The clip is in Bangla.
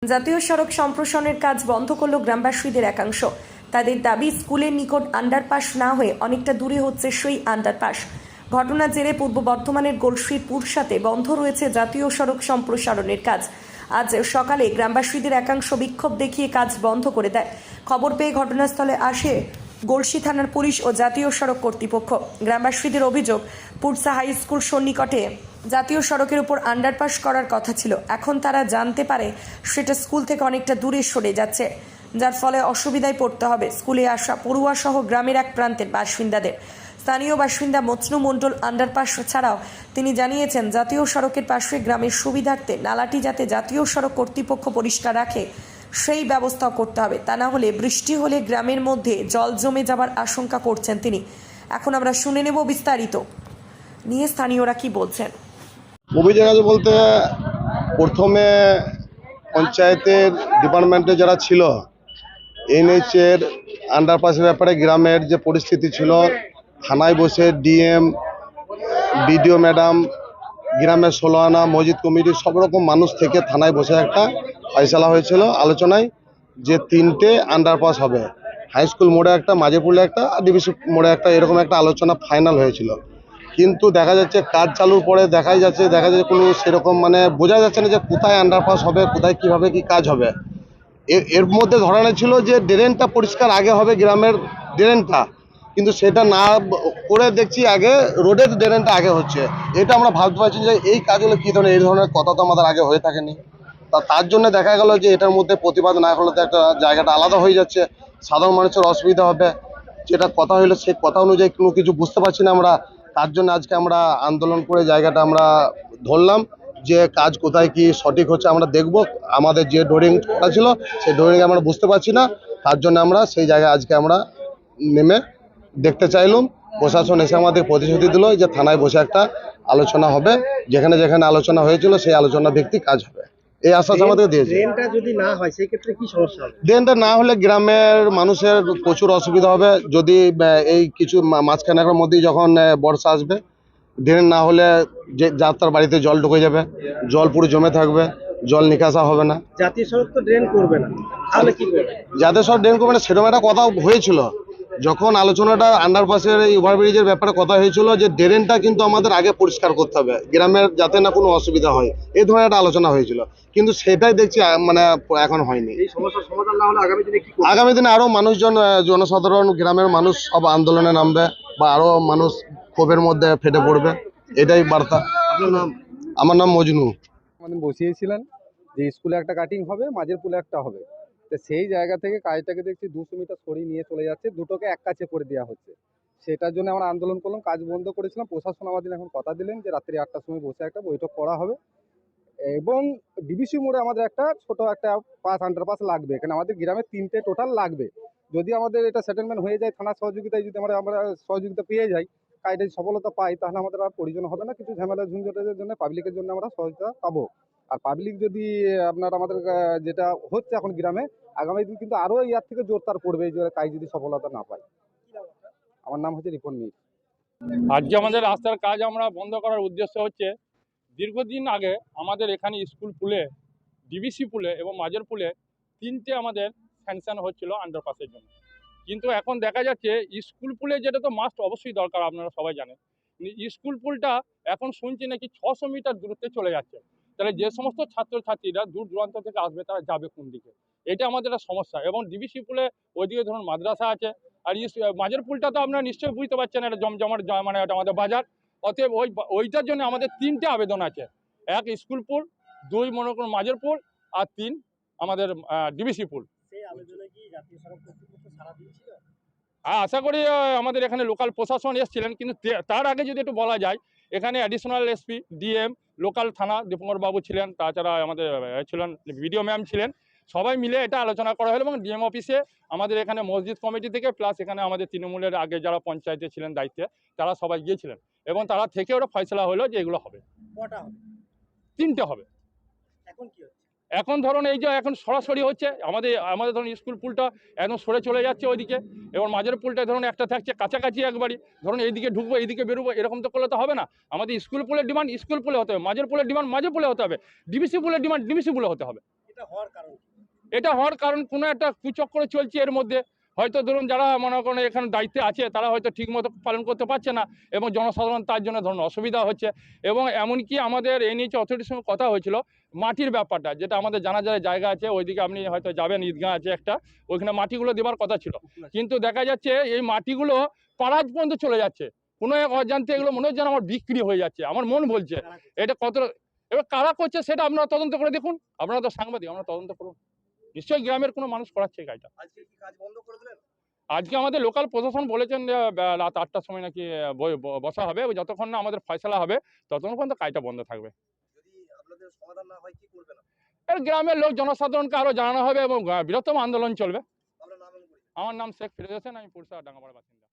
জাতীয় সড়ক সম্প্রসারণের কাজ বন্ধ করল গ্রামবাসীদের একাংশ। তাদের দাবি, স্কুলের নিকট আন্ডারপাস না হয়ে অনেকটা দূরে হচ্ছে সেই আন্ডারপাস। ঘটনার জেরে পূর্ব বর্ধমানের গলসির পুরসাতে বন্ধ রয়েছে জাতীয় সড়ক সম্প্রসারণের কাজ। আজ সকালে গ্রামবাসীদের একাংশ বিক্ষোভ দেখিয়ে কাজ বন্ধ করে দেয়। খবর পেয়ে ঘটনাস্থলে আসে গলসি থানার পুলিশ ও জাতীয় সড়ক কর্তৃপক্ষ। গ্রামবাসীদের অভিযোগ, পুরসা হাই স্কুল সন্নিকটে জাতীয় সড়কের উপর আন্ডারপাস করার কথা ছিল। এখন তারা জানতে পারে সেটা স্কুল থেকে অনেকটা দূরে সরে যাচ্ছে, যার ফলে অসুবিধায় পড়তে হবে স্কুলে আসা পড়ুয়া সহ গ্রামের এক প্রান্তের বাসিন্দাদের। স্থানীয় বাসিন্দা মজনু মণ্ডল আন্ডারপাস ছাড়াও তিনি জানিয়েছেন, জাতীয় সড়কের পাশে গ্রামের সুবিধার্থে নালাটি যাতে জাতীয় সড়ক কর্তৃপক্ষ পরিষ্কার রাখে সেই ব্যবস্থাও করতে হবে, তা না হলে বৃষ্টি হলে গ্রামের মধ্যে জল জমে যাবার আশঙ্কা করছেন তিনি। এখন আমরা শুনে নেব বিস্তারিত নিয়ে স্থানীয়রা কি বলছেন। অভিযোগ আছে বলতে, প্রথমে পঞ্চায়েতের ডিপার্টমেন্টে যারা ছিল, এনএইচের আন্ডারপাসের ব্যাপারে গ্রামের যে পরিস্থিতি ছিল, থানায় বসে ডিএম, বিডিও ম্যাডাম, গ্রামের 16 আনা মসজিদ কমিটির সব রকম মানুষ থেকে থানায় বসে একটা ফয়সালা হয়েছিল আলোচনায়, যে 3টে আন্ডারপাস হবে। হাই স্কুল মোড়ে একটা, মাঝেপুলে একটা, আর ডিবিসি মোড়ে একটা, এরকম একটা আলোচনা ফাইনাল হয়েছিল। কিন্তু দেখা যাচ্ছে কাজ চালুর পরে দেখা যাচ্ছে কোনো সেরকম বোঝা যাচ্ছে না যে কোথায় আন্ডারপাস হবে, কোথায় কিভাবে কি কাজ হবে। এর মধ্যে ধরানো ছিল যে ড্রেনটা পরিষ্কার আগে হবে, গ্রামের ড্রেনটা, কিন্তু সেটা না করে দেখছি আগে রোডের ড্রেনটা আগে হচ্ছে। এটা আমরা ভাবতে পারছি যে এই কাজগুলো কী ধরনের, এই ধরনের কথা তো আমাদের আগে হয়ে থাকেনি। তার জন্য দেখা গেল যে এটার মধ্যে প্রতিবাদ না করলে তো একটা জায়গাটা আলাদা হয়ে যাচ্ছে, সাধারণ মানুষের অসুবিধা হবে। যেটা কথা হইলো সেই কথা অনুযায়ী কোনো কিছু বুঝতে পারছি না আমরা। তার জন্য আজকে আমরা আন্দোলন করে জায়গাটা আমরা ধরলাম, যে কাজ কোথায় কি সঠিক হচ্ছে আমরা দেখব। আমাদের যে ড্রয়িং করা ছিল সেই ড্রয়িং আমরা বুঝতে পারছি না, তার জন্য আমরা সেই জায়গায় আজকে আমরা নেমে দেখতে চাইলাম। প্রশাসন এসে আমাদের প্রতিশ্রুতি দিল যে থানায় বসে একটা আলোচনা হবে, যেখানে যেখানে আলোচনা হয়েছিল সেই আলোচনা ভিত্তিক কাজ হবে, এই আশ্বাস আমাদের দিয়েছে। ড্রেনটা যদি না হয় সেই ক্ষেত্রে কি সমস্যা হবে? ড্রেনটা না হলে গ্রামের মানুষের প্রচুর অসুবিধা হবে। যদি এই কিছু মাঝখানের মধ্যেই যখন বর্ষা আসবে, ড্রেন না হলে যে যার তার বাড়িতে জল ঢুকে যাবে, জল পুরো জমে থাকবে, জল নিকাশা হবে না। জাতীয় সড়ক তো ড্রেন করবে না, তাহলে কি করবে? যাদের সব ড্রেন করবে না সেরকম একটা কথা হয়েছিল যখন আলোচনাটা আন্ডারপাসের এই ওভারব্রিজের ব্যাপারে কথা হয়েছিল, যে ড্রেনটা কিন্তু আমাদের আগে পরিষ্কার করতে হবে গ্রামের, যাতে না কোনো অসুবিধা হয়, এই ধরনের একটা আলোচনা হয়েছিল। কিন্তু সেটাই দেখছি এখন হয়নি। এই সমস্যার সমাধান না হলে আগামী দিনে কি করবে? আগামী দিনে আরো মানুষজন, জনসাধারণ, গ্রামের মানুষ সব আন্দোলনে নামবে, বা আরো মানুষ ক্ষোভের মধ্যে ফেটে পড়বে, এটাই বার্তা। আপনার নাম? আমার নাম মজনু। আমাদের বসিয়েছিলেন যে স্কুলে একটা কাটিং হবে, মাঝের পুলে একটা হবে, তো সেই জায়গা থেকে কাজটাকে দেখছি 200 মিটার সরিয়ে নিয়ে চলে যাচ্ছে, দুটোকে এক কাছে করে দেওয়া হচ্ছে। সেটার জন্য আমরা আন্দোলন করলাম, কাজ বন্ধ করেছিলাম। প্রশাসন আমাদের এখন কথা দিলেন যে রাত্রি 8টার সময় বসে একটা বৈঠক করা হবে, এবং ডিবিসি মোড়ে আমাদের একটা ছোট একটা আন্ডারপাস লাগবে। এখানে আমাদের গ্রামে 3টে টোটাল লাগবে। যদি আমাদের এটা সেটেলমেন্ট হয়ে যায়, থানার সহযোগিতায় যদি আমরা সহযোগিতা পেয়ে যাই, কাজটা সফলতা পাই, তাহলে আমাদের আর প্রয়োজন হবে না কিছু ঝামেলা ঝঞ্ঝটের জন্য, পাবলিকের জন্য আমরা সহযোগিতা পাবো। আর পাবলিক যদি আমাদের যেটা হচ্ছে এখন গ্রামে, আগামী দিন কিন্তু আরও ইয়ার থেকে জোরদার পড়বে এই যে কাজ যদি সফলতা না পায়। আমার নাম হচ্ছে রিপন মির। আজকে আমাদের রাস্তার কাজ আমরা বন্ধ করার উদ্দেশ্য হচ্ছে, দীর্ঘদিন আগে আমাদের এখানে স্কুল পুলে, ডিবিসি পুলে এবং মাঝের পুলে 3টে আমাদের স্যাংশন হচ্ছিল আন্ডারপাসের জন্য। কিন্তু এখন দেখা যাচ্ছে স্কুল পুলে, যেটা তো মাস্ট অবশ্যই দরকার, আপনারা সবাই জানেন, স্কুল পুলটা এখন শুনছি নাকি 600 মিটার দূরত্বে চলে যাচ্ছে। তাহলে যে সমস্ত ছাত্রছাত্রীরা দূর দূরান্ত থেকে আসবে, তারা যাবে কোন দিকে? এটা আমাদের একটা সমস্যা। এবং ডিবিসি পুলে ওইদিকে ধরুন মাদ্রাসা আছে, আর মাঝের পুলটা তো আপনারা নিশ্চয়ই বুঝতে পারছেন, এটা জমজমাট, এটা আমাদের বাজার। অতএব ওইটার জন্য আমাদের 3টে আবেদন আছে। 1 স্কুল পুল, 2 মনে করুন মাঝের পুল, আর 3 আমাদের ডিবিসি পুল। আশা করি আমাদের এখানে লোকাল প্রশাসন এসেছিলেন, কিন্তু তার আগে যদি একটু বলা যায়, এখানে অ্যাডিশনাল এসপি, ডিএম, লোকাল থানা দীপঙ্কর বাবু ছিলেন, তাছাড়া আমাদের ছিলেন বিডিও ম্যাম ছিলেন, সবাই মিলে এটা আলোচনা করা হলো। এবং ডিএম অফিসে আমাদের এখানে মসজিদ কমিটি থেকে, প্লাস এখানে আমাদের তৃণমূলের আগে যারা পঞ্চায়েতে ছিলেন দায়িত্বে, তারা সবাই গিয়েছিলেন, এবং তারা থেকে ওরা ফয়সলা হলো যে এগুলো হবে। 3টে হবে। এখন ধরুন এই যে এখন সরাসরি হচ্ছে আমাদের ধরুন স্কুল পুলটা একদম সরে চলে যাচ্ছে ওইদিকে, এবং মাঝের পুলটা ধরুন একটা থাকছে কাছাকাছি একবারই, ধরুন এইদিকে ঢুকবো এইদিকে বেরোবো, এরকম তো করলে তো হবে না। আমাদের স্কুল পুলের ডিমান্ড স্কুল পুলে হতে হবে, মাঝের পুলের ডিমান্ড মাঝের পুলে হতে হবে, ডিবিসি পুলের ডিমান্ড ডিবিসি পুলে হতে হবে। এটা হওয়ার কারণ কি? এটা হওয়ার কারণ কোনো একটা কুচক্র চলছে এর মধ্যে। হয়তো ধরুন যারা মনে করেন এখানে দায়িত্বে আছে তারা হয়তো ঠিকমতো পালন করতে পারছে না এবং জনসাধারণ তার জন্য ধরুন অসুবিধা হচ্ছে। এবং এমনকি আমাদের এনএইচ অথরিটির সঙ্গে কথা হয়েছিল মাটির ব্যাপারটা, যেটা আমাদের জানা যায় জায়গা আছে ওইদিকে আপনি হয়তো যাবেন, ঈদগাহ আছে একটা, ওইখানে মাটিগুলো দেওয়ার কথা ছিল। কিন্তু দেখা যাচ্ছে এই মাটিগুলো পাড়াজ পর্যন্ত চলে যাচ্ছে। কোনো এক অজান্তে এগুলো মনে হচ্ছে যেন আমার বিক্রি হয়ে যাচ্ছে, আমার মন বলছে। এটা কত এবার কারা করছে সেটা আপনারা তদন্ত করে দেখুন, আপনারা তো সাংবাদিক, আপনারা তদন্ত করুন। নিশ্চয়ই গ্রামের কোনো মানুষ করাচ্ছে এই কাজটা। আজকে কি কাজ বন্ধ করে দিলেন? আজকে আমাদের লোকাল প্রশাসন বলেছেন যে রাত 8টার সময় নাকি বসা হবে, যতক্ষণ না আমাদের ফয়সালা হবে ততক্ষণ পর্যন্ত কাজটা বন্ধ থাকবে। যদি আপনাদের সমাধান না হয় কি করবেন? এর গ্রামের লোক জনসাধারণকে আরো জানানো হবে এবং বৃহত্তম আন্দোলন চলবে। আপনার নাম এবং পরিচয়। আমার নাম শেখ ফিরোজ হোসেন, আমি পুরসা ডাঙ্গাপাড়া বাসিন্দা।